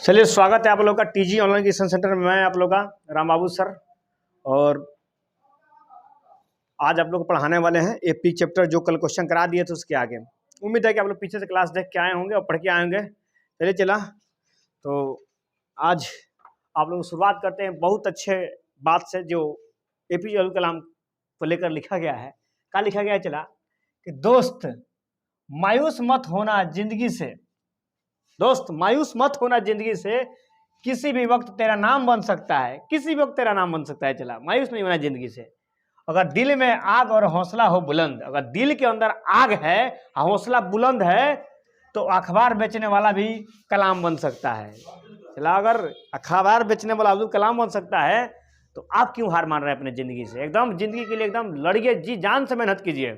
चलिए, स्वागत है आप लोग का टीजी ऑनलाइन एजुकेशन सेंटर में। मैं आप लोग का राम बाबू सर, और आज आप लोग को पढ़ाने वाले हैं एपी चैप्टर जो कल क्वेश्चन करा दिए थे उसके आगे। उम्मीद है कि आप लोग पीछे से क्लास देख के आए होंगे और पढ़ के आए होंगे। चलिए चला, तो आज आप लोग शुरुआत करते हैं बहुत अच्छे बात से जो एपीजे अब्दुल कलाम को लेकर लिखा गया है। क्या लिखा गया है? चला कि दोस्त मायूस मत होना जिंदगी से, दोस्त मायूस मत होना जिंदगी से, किसी भी वक्त तेरा नाम बन सकता है, किसी भी वक्त तेरा नाम बन सकता है। चला, मायूस नहीं होना जिंदगी से। अगर दिल में आग और हौसला हो बुलंद, अगर दिल के अंदर आग है, हौसला बुलंद है, तो अखबार बेचने वाला भी कलाम बन सकता है। चला, अगर अखबार बेचने वाला अब्दुल कलाम बन सकता है तो आप क्यों हार मान रहे हैं अपने जिंदगी से? एकदम जिंदगी के लिए एकदम लड़िए, जी जान से मेहनत कीजिए।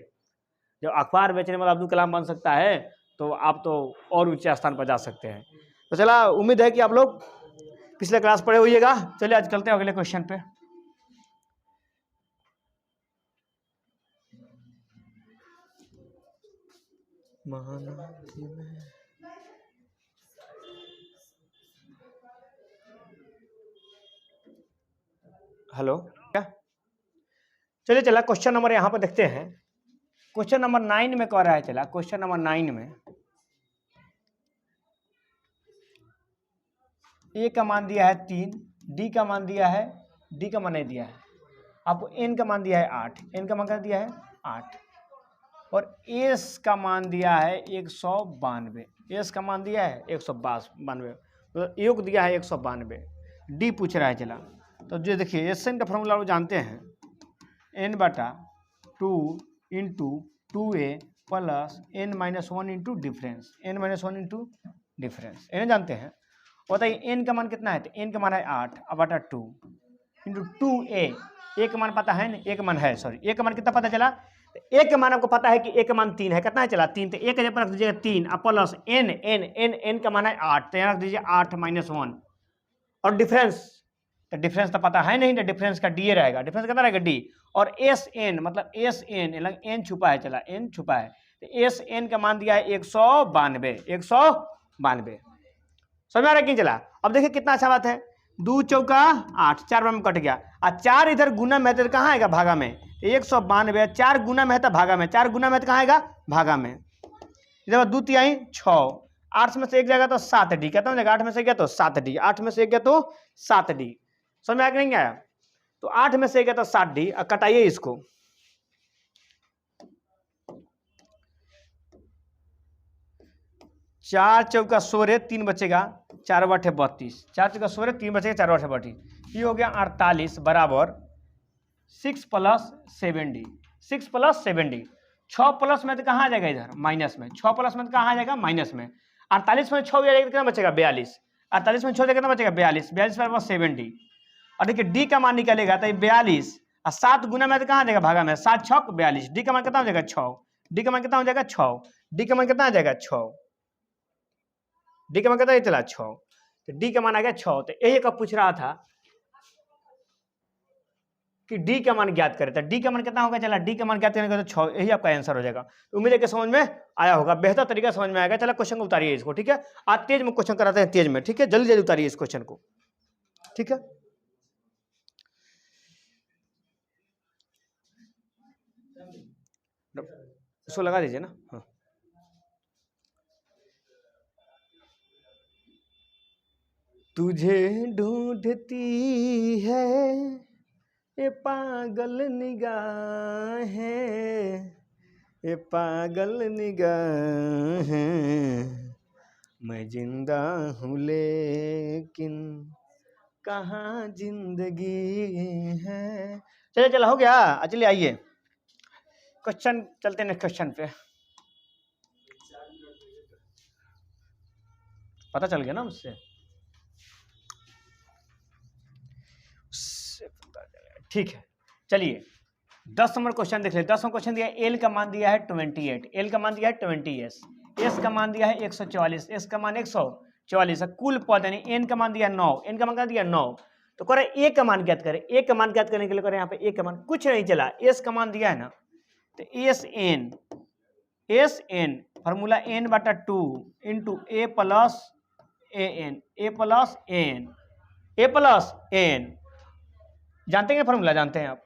जब अखबार बेचने वाला अब्दुल कलाम बन सकता है तो आप तो और ऊंचे स्थान पर जा सकते हैं। तो चला, उम्मीद है कि आप लोग पिछले क्लास पढ़े होइएगा। चलिए आज चलते हैं अगले क्वेश्चन पे। हेलो, क्या? चलिए चला, क्वेश्चन नंबर यहाँ पर देखते हैं। क्वेश्चन नंबर 9 में कह रहा है। चला, क्वेश्चन नंबर 9 में ए का मान दिया है 3, डी का मान दिया है, डी का मान नहीं दिया है, आपको एन का मान दिया है 8, एन का मान क्या दिया है 8, और एस का मान दिया है 192, एस का मान दिया है 192, तो योग दिया है 192। डी पूछ रहा है। चला, तो जो देखिए एस एन का फॉर्मूला वो जानते हैं, एन बटा 2 into 2a plus n minus 1 into difference, n minus 1 into difference, N जानते हैं। बताइए एन का मान कितना है? तो एन का मान है 8 अब बटा 2 इंटू 2a, ए का मान पता है ना, ए का मान है, सॉरी ए का मान कितना पता चला? ए का मान आपको पता है कि ए का मान 3 है। कितना है? चला 3, तो ए का जब रख दीजिएगा 3 अब plus N, N N N का मान है 8, तो यहाँ रख दीजिए 8 माइनस 1, और डिफरेंस, तो डिफरेंस तो पता है नहीं, तो डिफरेंस का डी रहेगा। डिफरेंस कितना रहेगा? डी। और एस एन मतलब एस एन, एन छुपा है। चला, एन छुपा है, तो एस एन का मान दिया है 192, 192। समझ आ रहा है कि? चला, अब देखिए कितना अच्छा बात है, 2 चौका 8, 4 में कट गया, और 4 इधर गुना में, तो कहाँ आएगा? भागा में। 192 4 गुना में है तो भागा में, 4 गुना में तो कहाँ आएगा? भागा में। इधर 2 तिहाई 6, 8 में से 1 जाएगा तो 7 डी, कहता हूँ 8 में से गया तो 7 डी, 8 में से 1 गया तो 7 डी। समझ में आया कि नहीं आया? तो 8 में से गया तो 7 डी, कटाइए इसको। 4 चौका 16, 3 बचेगा, 4 बटे 32, 4 चौका 16, 3 बचेगा, 4 बटे 32, ये हो गया 48 बराबर 6 plus 7d, 6 plus 7d। 6 plus में तो कहाँ आ जाएगा? इधर माइनस में। 6 प्लस में तो कहाँ आ जाएगा? माइनस में। 48 में 6 जाएगा कितना बचेगा? 42, 48 में 6 जाएगा कितना बचेगा? 42, 42 बराबर 7d। और देखिए डी का मान निकलेगा तो 42, और 7 गुना में तो कहाँ आ जाएगा? भागा में। 7 छक 42, डी का मान कितना हो जाएगा? 6, डी का मान कितना हो जाएगा? 6, डी का मान कितना आ जाएगा? 6, डी का मान कितना? चला 6, तो डी का मान आ गया 6। तो यही कब पूछ रहा था कि डी का मान ज्ञात करें, तो डी का मान कितना होगा? चला, डी का मान ज्ञात करने का तो 6, यही आपका आंसर हो जाएगा। उम्मीद है कि समझ में आया होगा, बेहतर तरीका समझ में आएगा। चला, क्वेश्चन को उतारिए इसको, ठीक है? आज तेज में क्वेश्चन कराते हैं, तेज में, ठीक है? जल्दी जल्दी उतारिए इस क्वेश्चन को, ठीक है? इसको लगा दीजिए ना। हाँ, तुझे ढूंढती है ये पागल निगाहें, ये पागल निगाहें, मैं जिंदा हूँ लेकिन कहाँ जिंदगी है। चलिए चला, हो गया। चलिए आइए क्वेश्चन, चलते हैं नेक्स्ट क्वेश्चन पे। पता चल गया ना मुझसे, ठीक है। चलिए 10 नंबर क्वेश्चन देख ले। 10 नंबर क्वेश्चन दिया है, एल का मान दिया है 28, एल का मान दिया है 20s, एस का मान दिया है 144, एस का मान 144 है। कुल पद यानी एन का मान दिया 9, एन का मान क्या दिया 9, तो करे ए का मान ज्ञात करें। ए का मान ज्ञात करने के लिए करें यहाँ पे ए का मान कुछ नहीं, चला एस का मान दिया है ना, तो एस एन फॉर्मूला n बटा 2 into A plus A N, A plus N, A plus N. जानते हैं फॉर्मूला, जानते हैं आप?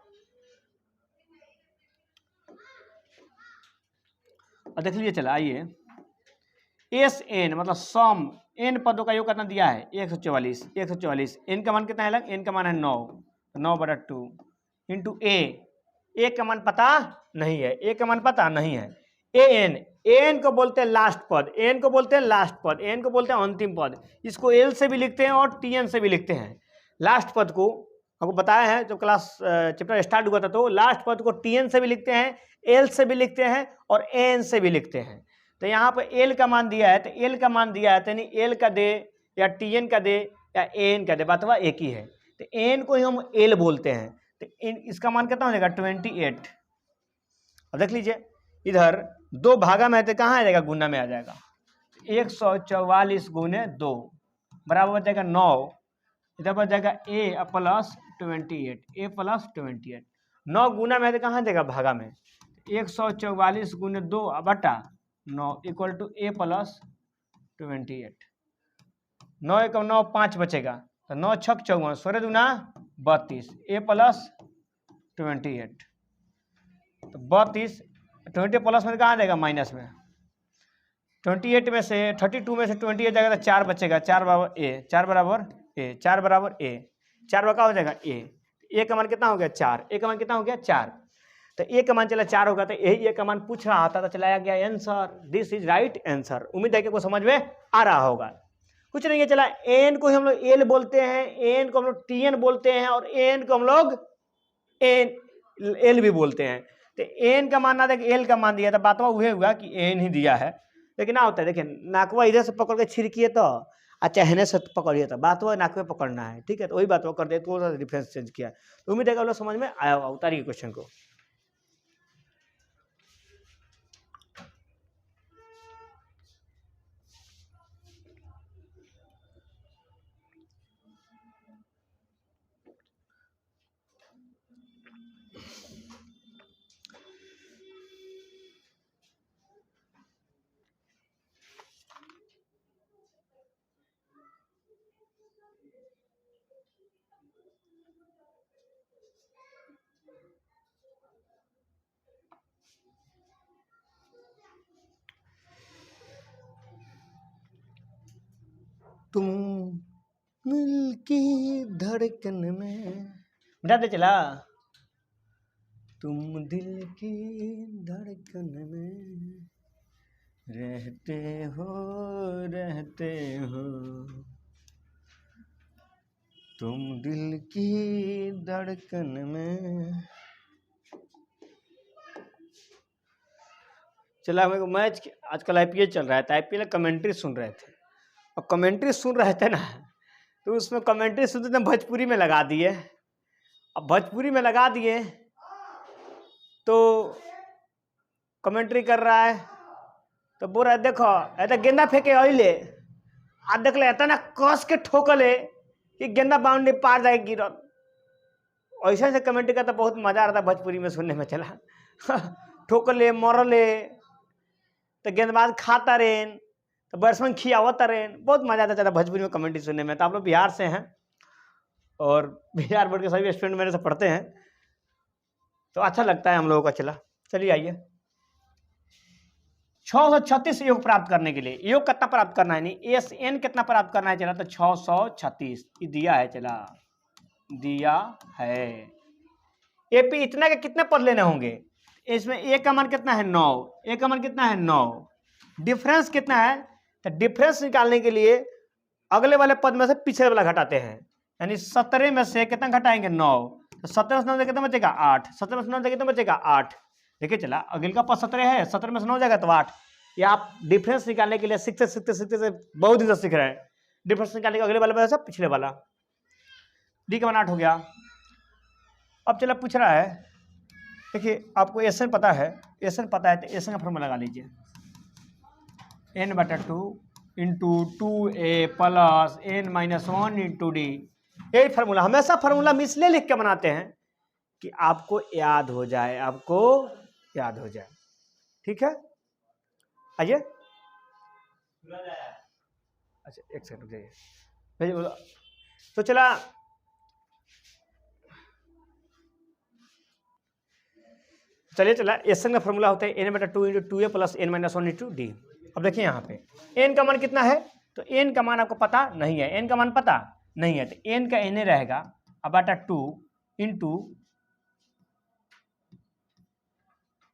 और देख लीजिए, चला आइए, एस एन मतलब सम एन पदों का योग कितना दिया है 144, 144। एन का मान कितना है अलग, एन का मान है 9, 9/2 इंटू ए का मान पता नहीं है, ए का मान पता नहीं है। ए एन को बोलते हैं लास्ट पद, एन को बोलते हैं लास्ट पद, एन को बोलते हैं अंतिम पद। इसको एल से भी लिखते हैं और टी एन से भी लिखते हैं। लास्ट पद को आपको बताया है जब क्लास चैप्टर स्टार्ट हुआ था, तो लास्ट पद को टी एन से भी लिखते हैं, एल से भी लिखते हैं और एन से भी लिखते हैं। तो यहाँ पर एल का मान दिया है, तो एल का मान दिया है तो यानी एल का दे या टी एन का दे या एन का दे, बात हुआ एक ही है। तो एन को ही हम एल बोलते हैं। तो इसका मान कितना हो जाएगा 28। अब देख लीजिए, इधर 2 भागा में है तो कहाँ आ जाएगा, गुना में आ जाएगा। 144 गुने 2 बराबर हो जाएगा 9, इधर बच जाएगा ए प्लस 28, ए प्लस 28। 9 गुना में है तो कहाँ जाएगा, भागा में। 144 गुने 2 बटा 9 इक्वल टू ए प्लस 28। 9 1 9 5 बचेगा, तो 9 6 54, 16 दूना 32, ए प्लस 28। तो 32 20 प्लस में कहाँ जाएगा, माइनस में। 28 में से 32 में से 28 जाएगा तो 4 बचेगा, 4 बराबर ए, 4 बराबर ए, 4 बराबर ए, 4 का हो जाएगा ए का मान कितना हो गया 4, ए का मान कितना हो गया 4। तो ए का मान चला 4 होगा, तो यही ए का मान पूछ रहा था तो चलाया गया answer. This is right answer. उम्मीद है कि आपको समझ में आ रहा होगा। कुछ नहीं है, चला एन को हम लोग एल बोलते हैं, एन को हम लोग टी एन बोलते हैं और एन को हम लोग एन एल भी बोलते हैं। तो एन का मान ना देख एल का मान दिया, तो बात वह हुआ कि एन ही दिया है। लेकिन ना होता है, देखिए नाकवा इधर से पकड़ के छिड़किए तो चहने से पकड़िए तो बात वो नाक में पकड़ना है, ठीक है। तो वही बात वो कर दे, थोड़ा सा डिफरेंस चेंज किया। तो उम्मीद है कि आप लोग समझ में आया होगा। उतारिए क्वेश्चन को। तुम दिल की धड़कन में बताते चला, तुम दिल की धड़कन में रहते हो, रहते हो, तुम दिल की धड़कन में। चला मेरे को मैच आजकल आईपीएल चल रहा है, तो आईपीएल कमेंट्री सुन रहे थे। और कमेंट्री सुन रहे थे ना, तो उसमें कमेंट्री सुनते थे भोजपुरी में लगा दिए। अब भोजपुरी में लगा दिए तो कमेंट्री कर रहा है, तो बोल रहा है देखो ऐसा गेंदा फेंके अले आ देख ले इतना कस के ठोकले कि गेंदा बाउंड्री पार जाए गिरल। ऐसा से कमेंट्री का तो बहुत मजा आ रहा था भोजपुरी में सुनने में। चला ठोकले मरले तो गेंदबाज खाता रेन तो बैट्समैन खियावत रेन, बहुत मजा आता था भोजपुरी में कमेंट्री सुनने में। तो आप लोग बिहार से हैं और बिहार बोर्ड के सभी स्टूडेंट मेरे से पढ़ते हैं, तो अच्छा लगता है हम लोगों का। चला चलिए आइए, 636 योग प्राप्त करने के लिए योग कितना प्राप्त करना है, नहीं एस एन कितना प्राप्त करना है। चला तो 636 दिया है, चला दिया है। एपी इतना के कितने पद लेने होंगे, इसमें ए का मान कितना है 9, ए का मान कितना है 9, डिफरेंस कितना है। तो डिफरेंस निकालने के लिए अगले वाले पद में से पिछले वाला घटाते हैं, यानी 17 में से कितना घटाएंगे 9, तो 17 से 9 कितना बचेगा 8, 17 से 9 कितना बचेगा 8। देखिए चला अगले का पद 17 है, 17 में से 9 जाएगा तो 8। या आप डिफरेंस निकालने के लिए सीखते सीखते सीखते से बहुत दिन से सीख रहे हैं। डिफरेंस निकालने का अगले वाले में से पिछले वाला, डी का मान 8 हो गया। अब चला पूछ रहा है, देखिए आपको एसन पता है, एसन पता है तो एसन का फॉर्मूला लगा लीजिए, n/2 into 2a plus n-1 into D. यही फार्मूला, हमेशा फार्मूला हम इसलिए लिख के बनाते हैं कि आपको याद हो जाए, आपको याद हो जाए, ठीक है। आइए अच्छा एक सेकंड रुक जाइए, भेजिए बोलो। तो चला चलिए चला, एस एन का फॉर्मूला होता है एन बटा 2 into 2a plus N minus 1 into D. अब देखिए यहाँ पे एन का मान कितना है, तो एन का मान आपको पता नहीं है, एन का मान पता नहीं है, तो एन का एन रहेगा अब बटा 2 इंटू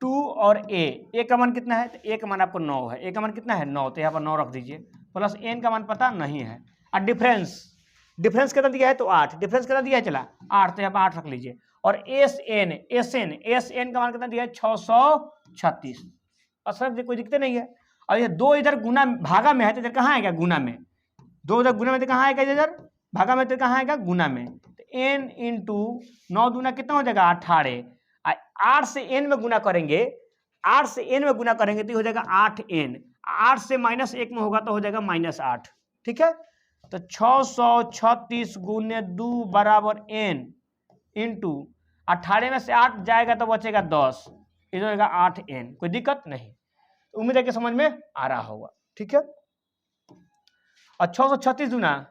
2 और ए का मान कितना है, तो ए का मान आपको 9 है, ए का मान कितना है 9, तो यहाँ पर 9 रख दीजिए, प्लस एन का मान पता नहीं है, और डिफरेंस कितना दिया है, तो 8, डिफरेंस कितना दिया है चला 8, तो यहाँ पर 8 रख लीजिए, और एस एन का मान कितना दिया है 636। असल कोई दिक्कत नहीं है। और ये 2 इधर गुना भागा में है, तो इधर कहाँ आएगा गुना में, 2 इधर गुना में तो कहाँ आएगा, इधर भागा में तो कहाँ आएगा गुना में, तो एन इंटू 9 दूना कितना हो जाएगा 18, 8 से एन में गुना करेंगे, 8 से एन में गुना करेंगे तो हो जाएगा 8n, 8 से -1 में होगा तो हो जाएगा -8, ठीक है। तो 636 गुने 2 बराबर n इंटू 18 में से 8 जाएगा तो बचेगा 10, इधर होगा 8n, कोई दिक्कत नहीं। उम्मीद है कि समझ में आ रहा होगा, ठीक है। और 636 दूना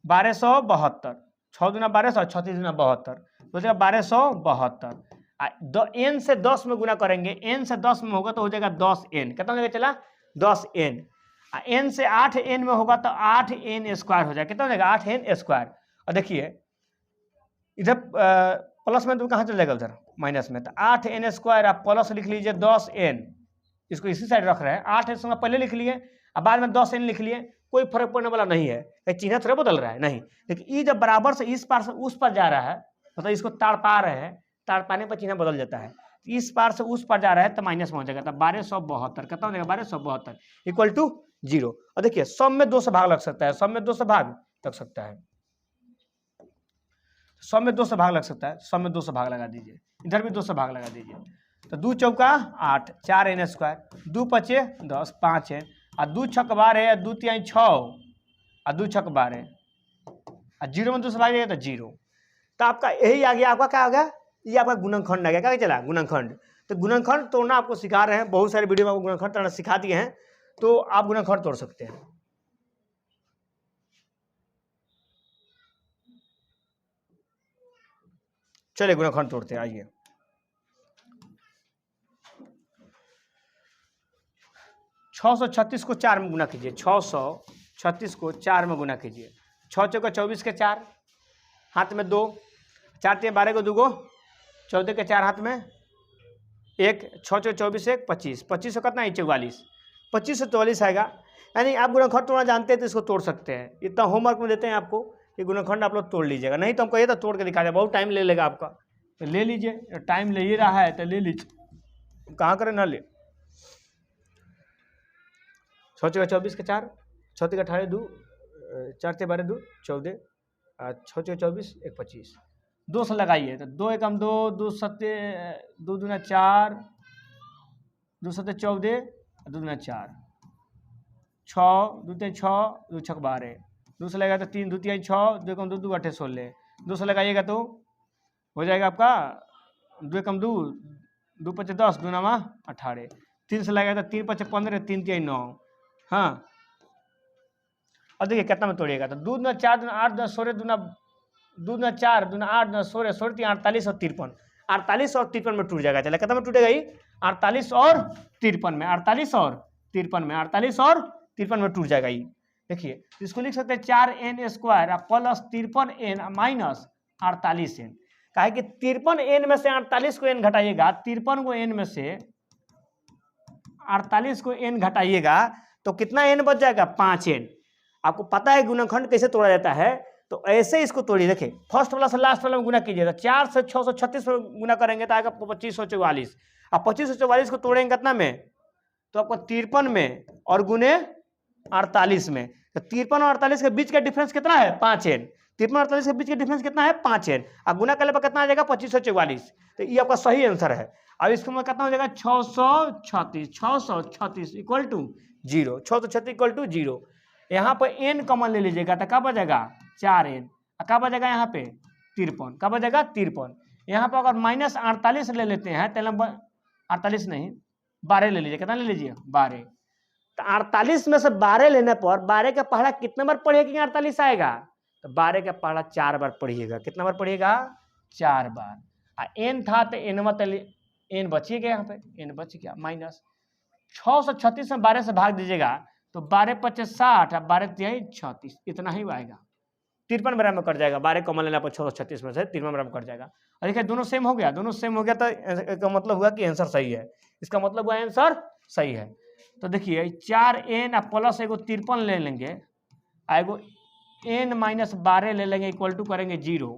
1272, 6 दूना 1200, 36 दूना 72, तो हो जाएगा 1272। एन से 10 में गुना करेंगे, एन से 10 में होगा तो हो जाएगा 10n, कितना हो जाएगा चला 10n, एन से 8n में होगा तो 8n स्क्वायर हो जाएगा, कितना हो जाएगा 8n स्क्वायर। और देखिए इधर प्लस में तो कहाँ चल जाएगा उधर माइनस में, तो 8n स्क्वायर आप प्लस लिख लीजिए 10n, इसको इसी साइड रख रहे हैं, 8n पहले लिख लिए अब बाद में 10n लिख लिए, कोई फर्क पड़ने वाला नहीं है, चिन्ह थोड़ा बदल रहा है नहीं, लेकिन ये जब बराबर से इस पार से उस पार जा रहा है, मतलब इसको ताड़ पा रहे हैं, ताड़ पाने पर चिन्ह बदल जाता है, इस पार से उस पार जा रहा है तो माइनस में हो जाएगा, तो 1272 कितना हो जाएगा 1272 इक्वल टू 0। और देखिए सब में 2 से भाग लग सकता है, सब में 2 से भाग लग सकता है, सब में 2 से भाग लग सकता है, सब में 2 से भाग लगा दीजिए, इधर भी 2 से भाग लगा दीजिए, तो 2 चौका 8, 4n स्क्वायर, 2 पचे 10, 5n, और 2 छक 12, 2 तिहाई 6, और 2 छक 12, और 0 में 2 से भाग जाएगा तो 0, तो आपका यही आ गया, आपका क्या आ गया, ये आपका गुणनखंड आ गया, क्या चला गुणनखंड। तो गुणनखंड तोड़ना आपको सिखा रहे हैं, बहुत सारे वीडियो में आपको गुणनखंड तोड़ना सिखा दिए हैं, तो आप गुणनखंड तोड़ सकते हैं। चलिए गुणनखंड तोड़ते हैं, आइए। छः सौ 36 को 4 में गुना कीजिए, 636 को 4 में गुना कीजिए, 6 चौका 24 के 4, हाथ में 2, 4 3 12 को 2 गो 14 के 4 हाथ में 1, 6 चौ 24 1 25, 25 से कितना है 44, 25 से 44 आएगा। यानी आप गुणनखंड तोड़ना जानते हैं तो इसको तोड़ सकते हैं, इतना होमवर्क में देते हैं आपको कि गुणनखंड आप लोग तोड़ लीजिएगा, नहीं तो हम कहिए तो तोड़ के दिखा दें, बहुत टाइम ले लेगा आपका, तो ले लीजिए, टाइम ले ही रहा है तो ले लीजिए, कहाँ करें ना ले। 6 चौका 24 के 4, 6 तिका 18 2, 4 ते 12 2 14, 6 चौका 24 1 25, 2 से लगाइए तो 2 एकम 2, 2 सत्ते 2 दूना 4, 2 सत्ते 14, 2 दूना 4, 6 2 ते 6, 2 छक 12, 2 से लगाएगा तो 3 2 तिहाई 6, 2 एकम 2 2 8 16, 2 से लगाइएगा तो हो जाएगा आपका 2 एकम 2, 2 पचे 10, 2 नामा 18, 3 से लगाएगा तो 3 पचे 15, 3 तिहाई 9, हाँ। और देखिए कितना में तोड़िएगा तो 2 दूना 4 दूना 8 दूना 16 दूना 2 दूना 4 दूना 8 दूना 16 16 3 48 और 53, 48 और 53 में टूट जाएगा, चला कितना में टूटेगा ये 48 और 53 में, 48 और 53 में, 48 और 53 में टूट जाएगा ये। देखिए इसको लिख सकते हैं 4n square plus 53n minus 48n, काहे कि 53n में से 48 को n घटाइएगा, 53 को n में से 48 को n घटाइएगा तो कितना n बच जाएगा 5n। आपको पता है गुणनखंड कैसे तोड़ा जाता है, तो ऐसे इसको तोड़िए। देखिए फर्स्ट वाला से लास्ट वाला में गुना कीजिएगा, 4 से 636 में गुना करेंगे तो आएगा 2544, अब 2544 को तोड़ेंगे कितना में, तो आपको 53 में और गुने 48 में, तो 53 और 48 के बीच का डिफरेंस कितना है 5n, 53 और 48 के बीच का डिफरेंस कितना है 5n, अब गुना करने पर कितना आ जाएगा 2544, तो ये आपका सही आंसर है। अब इसको में कितना हो जाएगा 636 इक्वल टू 0, 636 इक्वल टू 0। यहाँ पर n कॉमन ले लीजिएगा तो क्या बचेगा 4n, क्या बचेगा यहाँ पे 53, क्या बचेगा 53। यहाँ पर अगर माइनस 48 ले लेते हैं तो 48 नहीं 12 ले लीजिए, कितना ले लीजिए 12, तो 48 में से 12 लेने पर 12 का पहाड़ा कितने बार पढ़िएगा 48 आएगा? तो 12 का पहाड़ा 4 बार पढ़िएगा। कितना बार पढ़िएगा? 4 बार। एन था तो एन मतलब एन बचिए गया, यहाँ पे एन बच गया माइनस 636 में 12 से भाग दीजिएगा तो 12 पच्चीस 60 और 12 तिहाई 36, इतना ही आएगा। 53 बराबर में कट जाएगा। 12 कॉमन लेना पर 636 में से 53 बराबर कट जाएगा। और देखिए दोनों सेम हो गया, दोनों सेम हो गया तो इसका मतलब हुआ कि आंसर सही है। इसका मतलब हुआ आंसर सही है। तो देखिए 4n प्लस एगो 53 ले लेंगे, एगो n माइनस 12 ले लेंगे, इक्वल टू करेंगे 0।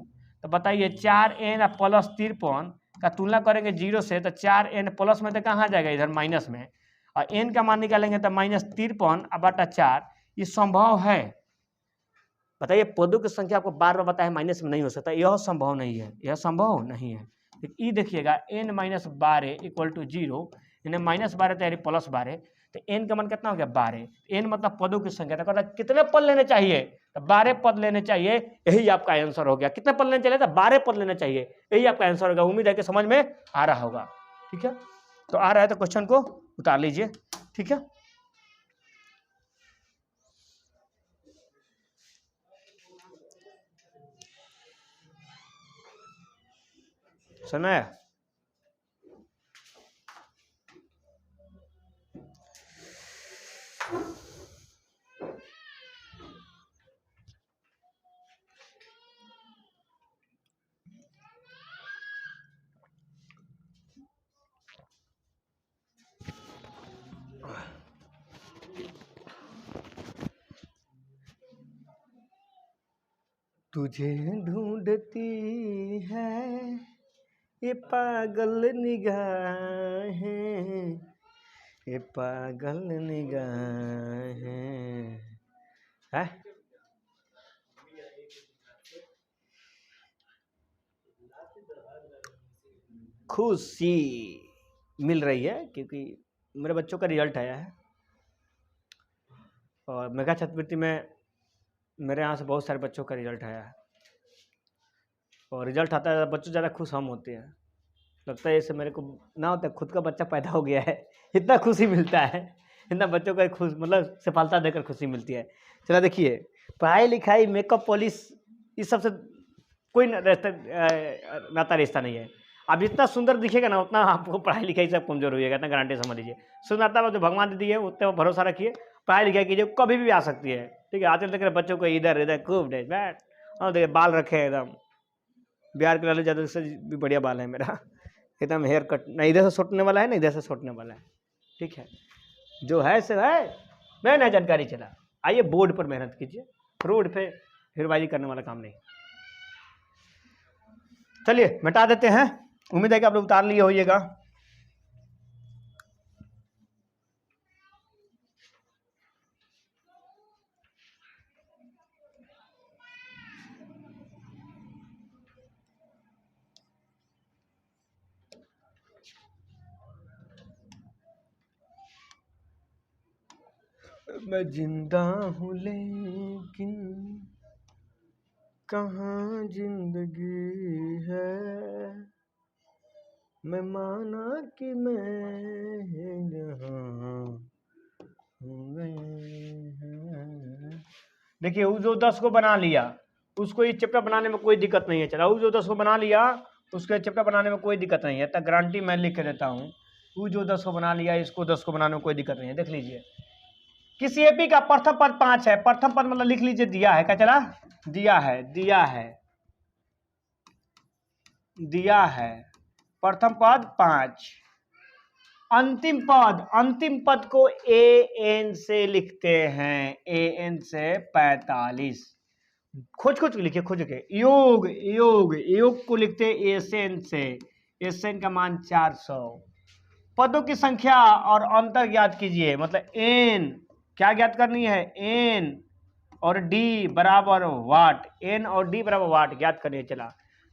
तो बताइए 4n प्लस 53 का तुलना करेंगे 0 से, तो 4n प्लस में तो कहाँ जाएगा? इधर माइनस में। और n का मान निकालेंगे तो माइनस 53 बटा 4। ये संभव है? बताइए, पदों की संख्या आपको बार बार बताया माइनस में नहीं हो सकता, यह संभव नहीं है, यह संभव नहीं है। ई देखिएगा n माइनस 12 इक्वल टू 0, यानी माइनस 12 तैयारी प्लस 12, तो n का मान कितना हो गया? 12। n मतलब पदों की संख्या, तो कितने पद लेने चाहिए? तो 12 पद लेने चाहिए, यही आपका आंसर हो गया। कितने पद लेने चाहिए? तो 12 पद लेने चाहिए, यही आपका आंसर होगा। उम्मीद है कि समझ में आ रहा होगा। ठीक है, तो आ रहा है तो क्वेश्चन को उतार लीजिए। ठीक है, समय तुझे ढूंढती है ये पागल निगाहें, ये पागल निगाहें है। खुशी मिल रही है क्योंकि मेरे बच्चों का रिजल्ट आया है, और मेगा छात्रवृत्ति में मेरे यहाँ से बहुत सारे बच्चों का रिजल्ट आया है। और रिजल्ट आता है बच्चों ज़्यादा खुश हम होते हैं। लगता है जैसे मेरे को ना होता है, खुद का बच्चा पैदा हो गया है, इतना खुशी मिलता है, इतना बच्चों का खुश मतलब सफलता देकर खुशी मिलती है। चलो देखिए, पढ़ाई लिखाई मेकअप पॉलिश इस सबसे कोई नाता रिश्ता नहीं है। आप जितना सुंदर दिखेगा ना उतना आपको पढ़ाई लिखाई से कमजोर होइएगा, इतना गारंटी समझ लीजिए। सुंदरता में जो भगवान दी है उतने भरोसा रखिए, पढ़ाई लिखाई कीजिए, कभी भी आ सकती है। ठीक है, आजकल तक बच्चों को इधर इधर खूब बैठ और देखिए बाल रखे एकदम बिहार के लालू यादव से भी बढ़िया बाल है मेरा, एकदम हेयर कट, ना इधर से छोटने वाला है ना इधर से छोटने वाला है। ठीक है, जो है सो है, मैं ना जानकारी चला। आइए बोर्ड पर मेहनत कीजिए, रोड पे हिरबाजी करने वाला काम नहीं। चलिए मिटा देते हैं, उम्मीद है कि आप लोग उतार लिए होइएगा। मैं जिंदा हूँ लेकिन कहाँ जिंदगी है, मैं माना कि मैं यहाँ हो गई है। देखिए वो जो 10 को बना लिया उसको ये चैप्टर बनाने में कोई दिक्कत नहीं है। चला वो जो 10 को बना लिया उसके चैप्टर बनाने में कोई दिक्कत नहीं है, तब गारंटी मैं लिख के देता हूँ। वो जो 10 को बना लिया इसको 10 को बनाने में कोई दिक्कत नहीं है। देख लीजिए, किसी एपी का प्रथम पद 5 है, प्रथम पद मतलब लिख लीजिए दिया है, क्या चला? दिया है, दिया है, दिया है, प्रथम पद 5। अंतिम पद को an से लिखते हैं, an से 45। खोज के लिखिए, खोज के। योग योग योग को लिखते हैं एसएन से, एसएन का मान 400। पदों की संख्या और अंतर ज्ञात कीजिए, मतलब एन क्या ज्ञात करनी है? एन और डी बराबर वाट, एन और डी बराबर वाट ज्ञात करनी है। चला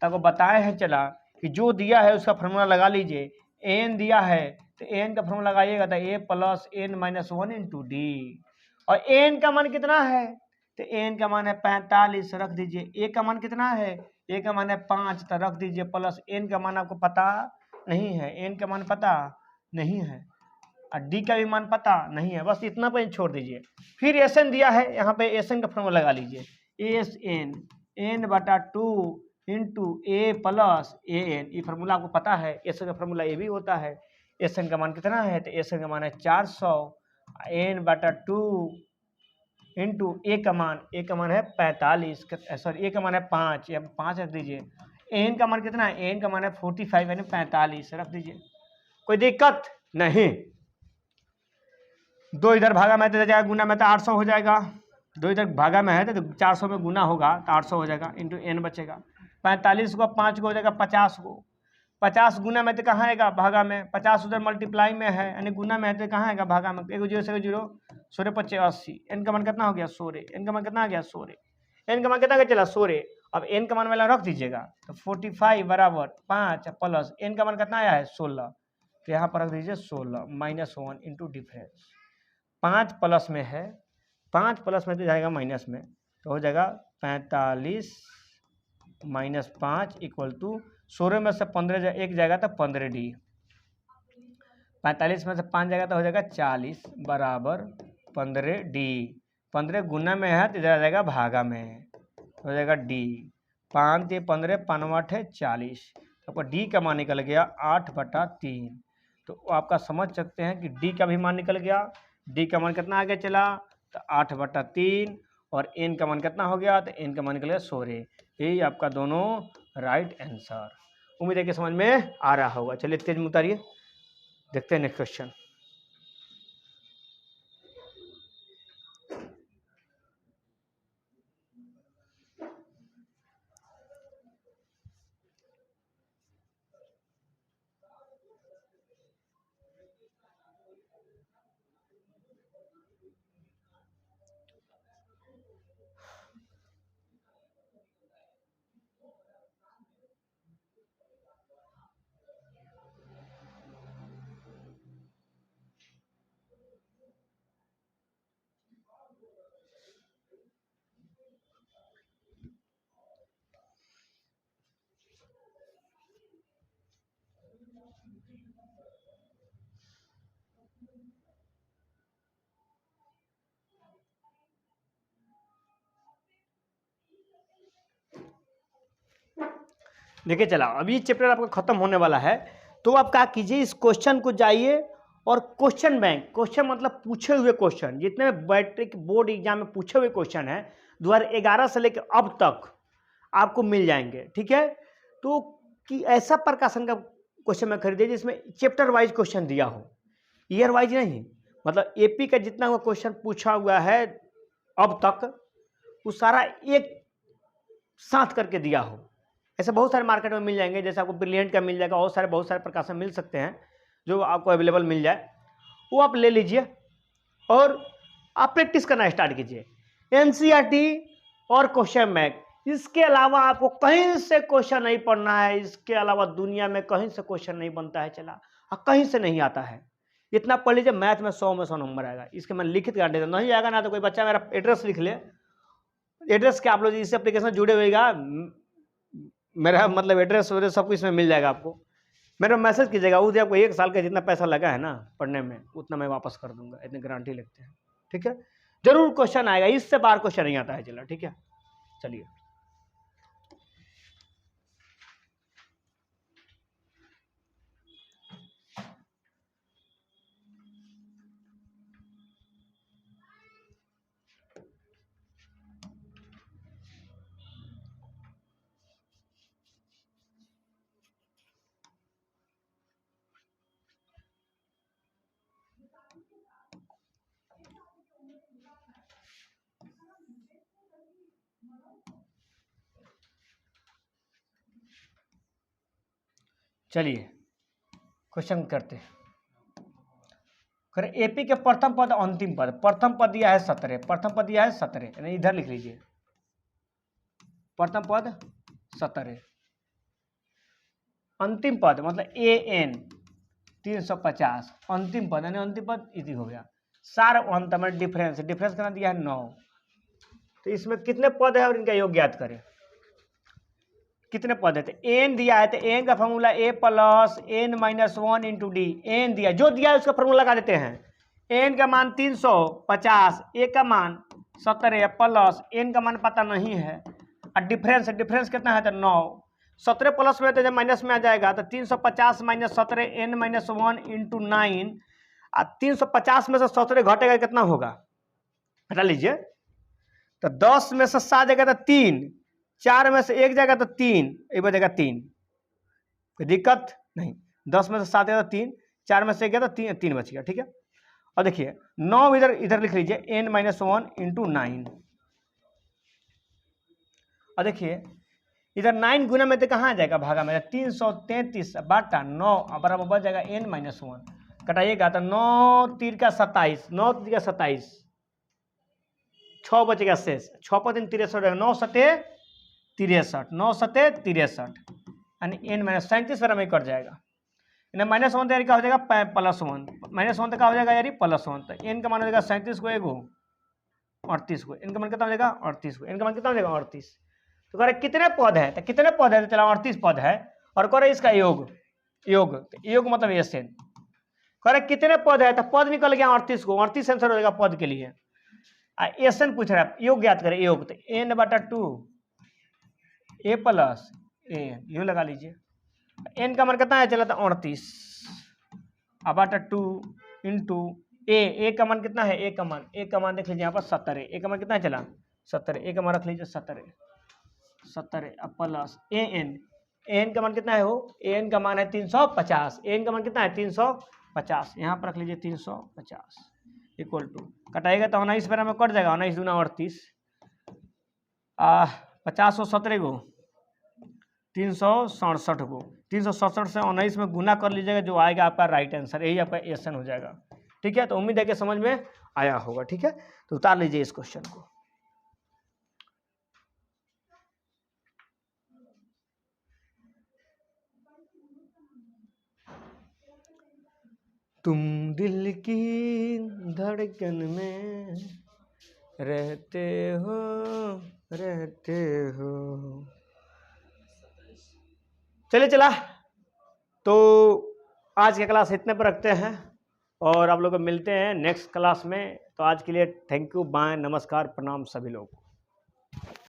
तो आपको बताए हैं चला कि जो दिया है उसका फॉर्मूला लगा लीजिए। एन दिया है तो एन का फॉर्मूला लगाइएगा तो A plus N minus 1 into D. और एन का मान कितना है? तो एन का मान है 45, रख दीजिए। ए का मान कितना है? ए का मान है 5, तो रख दीजिए प्लस एन का मान आपको पता नहीं है, एन का मान पता नहीं है और डी का भी मान पता नहीं है, बस इतना पर छोड़ दीजिए। फिर एस एन दिया है, यहाँ पे एस एन का फॉर्मूला लगा लीजिए, एस एन एन बटा 2 into A plus A N, ये फार्मूला आपको पता है, एस एन का फार्मूला ये भी होता है। एस एन का मान कितना है, तो एस एन का मान है 400, एन बटा 2 इंटू ए का मान है 45, सॉरी ए का मान है 5, या 5 रख दीजिए। एन का मान कितना है, एन का मान है 45 यानी 45 रख दीजिए, कोई दिक्कत नहीं। 2 इधर भागा में तो जाएगा, गुना में तो 800 हो जाएगा, 2 इधर भागा में है तो 400 में गुना होगा तो 800 हो जाएगा, इंटू एन बचेगा 45 को 5 को हो जाएगा 50 को, 50 गुना में तो कहाँ आएगा, भागा में, 50 उधर मल्टीप्लाई में है यानी गुना में है तो कहाँ आएगा, भागा में, 1 0 से 0, 16 25 80, एन का मान कितना हो गया 16, एन का मान कितना आ गया 16, एन का मान कितना चला 16। अब एन का मान वाला रख दीजिएगा तो 45 बराबर 5 प्लस एन का मान कितना आया है 16, तो यहाँ पर रख दीजिए 16 -1 इंटू डिफरेंस, 5 प्लस में है, 5 प्लस में तो जाएगा माइनस में, तो हो जाएगा 45 माइनस 5 इक्वल टू 16 में से 15 एक जाएगा तो 15 डी, 45 में से 5 जाएगा तो हो जाएगा 40 बराबर 15 डी, 15 गुना में है तो इधर आ जाएगा भागा में, हो जाएगा डी, 5 ये 15 5 है 40, तो आपका डी का मान निकल गया 8/3। तो आपका समझ सकते हैं कि डी का भी मान निकल गया, डी का मान कितना आगे चला तो 8/3, और एन का मान कितना हो गया तो एन का मान निकल गया 16। यही आपका दोनों राइट आंसर। उम्मीद है कि समझ में आ रहा होगा। चलिए तेज में उतारिए, देखते हैं नेक्स्ट क्वेश्चन। देखिए चला, अभी चैप्टर आपका खत्म होने वाला है, तो आप क्या कीजिए, इस क्वेश्चन को जाइए और क्वेश्चन बैंक, क्वेश्चन मतलब पूछे हुए क्वेश्चन, जितने मैट्रिक बोर्ड एग्जाम में पूछे हुए क्वेश्चन है 2011 से लेकर अब तक आपको मिल जाएंगे, ठीक है। तो कि ऐसा प्रकाशन का क्वेश्चन में खरीदिए जिसमें चैप्टर वाइज क्वेश्चन दिया हो, ईयर वाइज नहीं, मतलब एपी का जितना हुआ क्वेश्चन पूछा हुआ है अब तक वो सारा एक साथ करके दिया हो। ऐसे बहुत सारे मार्केट में मिल जाएंगे, जैसे आपको ब्रिलियंट का मिल जाएगा, और सारे बहुत सारे प्रकाशन मिल सकते हैं जो आपको अवेलेबल मिल जाए, वो आप ले लीजिए और आप प्रैक्टिस करना स्टार्ट कीजिए। एनसीईआरटी और क्वेश्चन बैंक, इसके अलावा आपको कहीं से क्वेश्चन नहीं पढ़ना है, इसके अलावा दुनिया में कहीं से क्वेश्चन नहीं बनता है, चला कहीं से नहीं आता है। इतना पढ़ लीजिए, मैथ में 100 में 100 नंबर आएगा, इसके मैं लिखित गारंटी देता हूं। नहीं आएगा ना तो कोई बच्चा मेरा एड्रेस लिख ले, एड्रेस के आप लोग इस एप्लीकेशन जुड़े हुएगा, मेरा मतलब एड्रेस वगैरह सब कुछ इसमें मिल जाएगा आपको। मेरा मैसेज कीजिएगा, उस दिन आपको 1 साल का जितना पैसा लगा है ना पढ़ने में उतना मैं वापस कर दूंगा, इतनी गारंटी लेते हैं, ठीक है। जरूर क्वेश्चन आएगा, इससे बाहर क्वेश्चन नहीं आता है, चला ठीक है। चलिए चलिए क्वेश्चन करते हैं। एपी के प्रथम पद अंतिम पद, प्रथम पद दिया है 17, प्रथम पद दिया है 17, यानी इधर लिख लीजिए प्रथम पद 17, अंतिम पद मतलब ए एन 350, अंतिम पद यानी अंतिम पद इसी हो गया। सार अंत में डिफरेंस, डिफरेंस कितना दिया है 9, तो इसमें कितने पद है और इनका योग ज्ञात करें। कितने पद है, तो एन दिया है तो एन का formula A plus N minus one into D. N दिया, जो दिया है उसका फॉर्मूला लगा देते हैं। एन का मान 350, ए का मान 17 प्लस एन का मान पता नहीं है और डिफरेंस कितना है तो 9। 17 प्लस में तो जब माइनस में आ जाएगा तो 350 minus 17 N minus one into 9 और 350 में से 17 घटेगा कितना होगा हटा लीजिए, तो 10 में से 7 जाएगा तो 3, 4 में से 1 जाएगा तो 3, एक बचेगा 3, कोई दिक्कत नहीं। 10 में से 7 जाएगा तो 3, 4 में से 1 गया तो 3 बच गया, ठीक है। और देखिए 9 इधर लिख लीजिए एन माइनस वन इंटू 9, और देखिए इधर 9 गुना में तो कहाँ आ जाएगा भागा में 333 बाटा 9 बराबर बच जाएगा एन माइनस वन। कटाइएगा तो 9 3 का 27, 9 3 का 27, 6 बचेगा शेष, 6 पर 3 63, 9 सटे 63, 9 सटे 63 यानी एन माइनस 37 बार में कट जाएगा। माइनस वन तैयारी का हो जाएगा प्लस वन, माइनस वन तक का हो जाएगा यानी प्लस वन, तो एन का मान हो जाएगा 37 को एगो 38 को, इनका मान कितना हो जाएगा 38 को, इनका मान कितना हो जाएगा 38। तो कह रहे कितने पद है, तो कितने पद है तो चला 38 पद है, और कह रहे इसका योग तो योग मतलब एस एन। कह रहे कितने पद है तो पद निकल गया 38 को, 38 आंसर हो जाएगा पद के लिए। एस एन पूछ रहा है, योग ज्ञात करें, योग तो एन बटा 2 ए प्लस एन, यूँ लगा लीजिए। एन का मान कितना है चला था 38 बटा 2 इंटू ए का मान कितना है, ए का मान देख लीजिए यहाँ पर 17, ए का मान कितना है चला 17, ए का मान रख लीजिए 17 प्लस एन का मान कितना है, वो एन का मान है 350, एन का मान कितना है 350, यहाँ पर रख लीजिए 350 इक्वल टू, कटाएगा तो 19 में कट जाएगा, 19 दूना 38, 50 और 17 को 367 को, 367 से 19 में गुना कर लीजिएगा, जो आएगा आपका राइट आंसर, यही आपका एसन हो जाएगा। ठीक है, तो उम्मीद है कि समझ में आया होगा। ठीक है, तो उतार लीजिए इस क्वेश्चन को। तुम दिल की धड़कन में रहते हो। चलिए चला, तो आज की क्लास इतने पर रखते हैं और आप लोग को मिलते हैं नेक्स्ट क्लास में। तो आज के लिए थैंक यू, बाय, नमस्कार, प्रणाम सभी लोग।